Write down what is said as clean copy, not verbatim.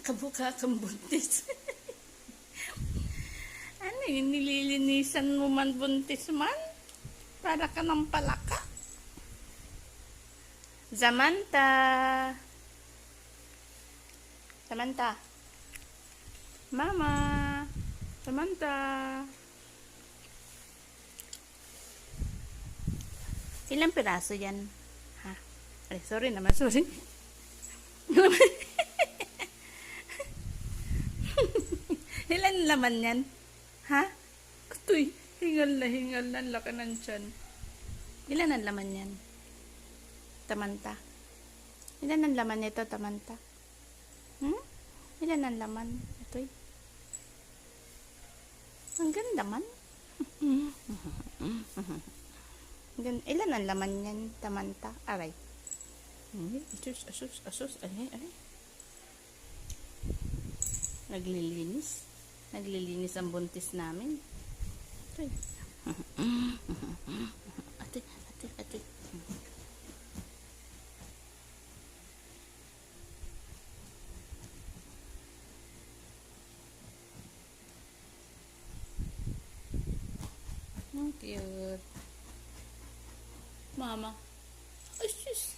Kamukha kang buntis. Ano yun, nililinisan mo man buntis man? Para ka ng palaka. Samantha. Samantha. Mama. Samantha. Ilang piraso yan? Ha? Ay, sorry naman, sorry. Ilan laman yan? Ha? Kutoy, hingal na, ang laki ng tiyan. Ilan ang laman yan? Tamanta. Ilan ang laman nito, Tamanta? Ilan ang laman? Ito'y. Ang ganda man. Ilan ang laman yan, Tamanta? Aray. Asus. Ay. Naglilinis. Naglilinis ang buntis namin. Ate. Ang cute. Mama. Ay, sus.